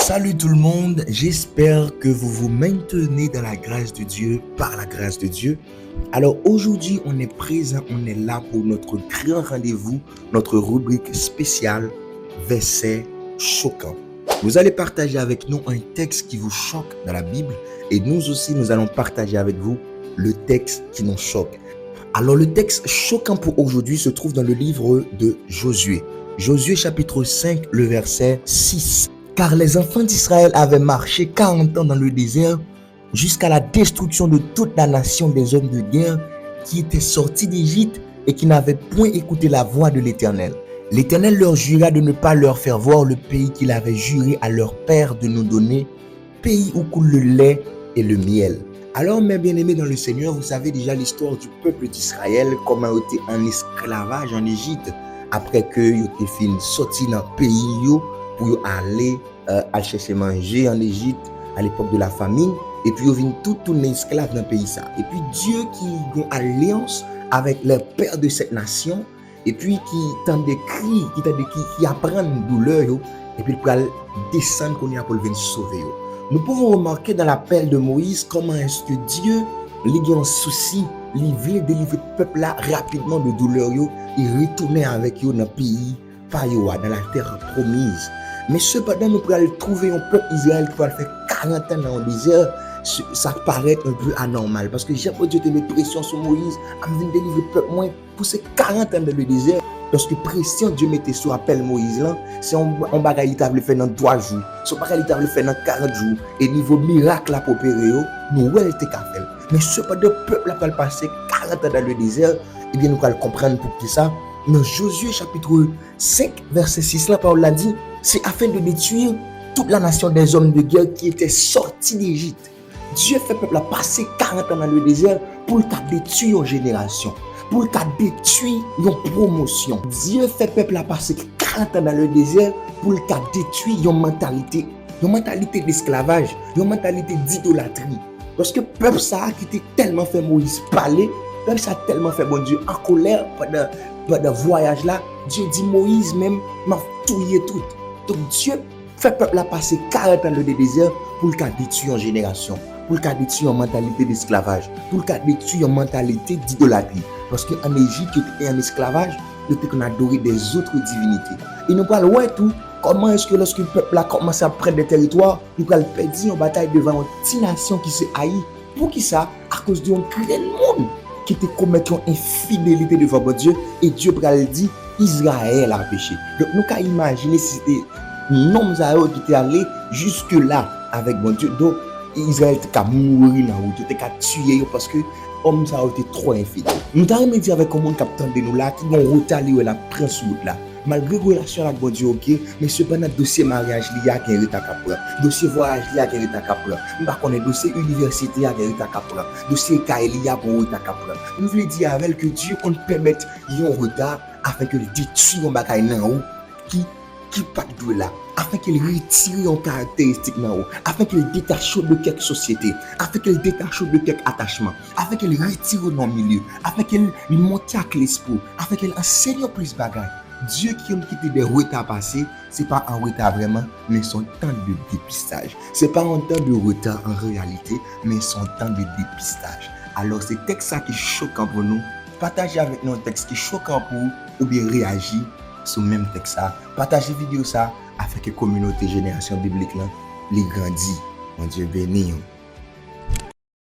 Salut tout le monde, j'espère que vous vous maintenez dans la grâce de Dieu, par la grâce de Dieu. Alors aujourd'hui, on est présent, on est là pour notre grand rendez-vous, notre rubrique spéciale, versets choquants. Vous allez partager avec nous un texte qui vous choque dans la Bible et nous aussi, nous allons partager avec vous le texte qui nous choque. Alors le texte choquant pour aujourd'hui se trouve dans le livre de Josué. Josué chapitre 5, le verset 6. Car les enfants d'Israël avaient marché 40 ans dans le désert jusqu'à la destruction de toute la nation des hommes de guerre qui étaient sortis d'Égypte et qui n'avaient point écouté la voix de l'Éternel. L'Éternel leur jura de ne pas leur faire voir le pays qu'il avait juré à leur père de nous donner, pays où coule le lait et le miel. Alors mes bien-aimés dans le Seigneur, vous savez déjà l'histoire du peuple d'Israël, comment ils étaient en esclavage en Égypte après qu'ils étaient finis sortis dans le pays pour aller à chercher manger en Égypte à l'époque de la famine. Et puis, ils viennent tout tourner esclaves dans le pays. Ça. Et puis, Dieu qui a une alliance avec les pères de cette nation, et puis qui tend des cris, qui apprend une douleur, et puis il peut descendre pour venir sauver. Nous pouvons remarquer dans l'appel de Moïse comment est-ce que Dieu, il a un souci, il veut délivrer le peuple là rapidement de douleur, et retourner avec eux dans le pays, dans la terre promise. Mais cependant, nous pourrons trouver un peuple Israël qui va faire 40 ans dans le désert. Ça paraît un peu anormal. Parce que j'ai pas Dieu te met pression sur Moïse, à venir délivrer le peuple moins pour ces 40 ans dans le désert. Lorsque pression Dieu mettait sur appel Moïse là, c'est un bagage qui t'a fait dans 3 jours. Son bagage qui t'a fait dans 40 jours. Et niveau miracle à opérer, nous ouais était qu'à faire. Mais cependant, le peuple a passé 40 ans dans le désert. Eh bien, nous allons comprendre pour qui ça. Dans Josué chapitre 5, verset 6, la parole l'a dit, c'est afin de détruire toute la nation des hommes de guerre qui étaient sortis d'Égypte. Dieu fait peuple passer 40 ans dans le désert pour le détruire une génération, pour le détruire une promotion. Dieu fait peuple passer 40 ans dans le désert pour le détruire une mentalité d'esclavage, une mentalité d'idolâtrie. Parce que peuple ça qui était tellement fait Moïse parler, peuple ça a tellement fait bon Dieu en colère pendant voyage là, Dieu dit Moïse même m'a touillé tout. Donc Dieu fait peuple passer 40 ans dans le désert pour le détruire une génération, pour le détruire une mentalité d'esclavage, pour le détruire une mentalité d'idolâtrie. Parce qu'en Égypte, il était en esclavage, il était qu'on adorait des autres divinités. Et nous parlons ouais tout, comment est-ce que lorsque le peuple a commencé à prendre des territoires, nous allons perdre une bataille devant une petite nation qui s'est haïe. Pour qui ça? À cause d'un grand monde qui était commettre une infidélité devant Dieu et Dieu pral dit Israël a péché. Donc nous pouvons imaginer si c'était nom Israël qui était allé jusque là avec bon Dieu. Donc Israël était mourir dans route, était tuer parce que homme ça a été trop infidèle. Nous t'avons dit avec un monde qui attend de nous là qui vont retalier la prince route là. Malgré relation avec bon Dieu, ok, mais cependant dossier mariage il y a qu'un retard à prendre, dossier voyage il y a qu'un retard à prendre, par contre dossier université il y a qu'un retard à prendre, dossier cahier il y a pour retard à prendre. Nous voulons dire avec que Dieu on permet un retard afin que le détruire un bagage dans haut qui pas de là, afin qu'il retire un caractéristique dans haut, afin qu'il détache de quelque société, afin qu'il détache de quelque attachement, afin qu'il retire dans le milieu, afin qu'il monte avec l'esprit, afin qu'il enseigne plus de bagages. Dieu qui a quitté des retards passés, ce n'est pas un retard vraiment, mais son temps de dépistage. Ce n'est pas un temps de retard en réalité, mais son temps de dépistage. Alors c'est texte ça qui est choquant pour nous. Partagez avec nous un texte qui est choquant pour vous ou bien réagir sur le même texte ça. Partagez la vidéo ça afin que la communauté Génération Biblique là, les grandit. Mon Dieu béni.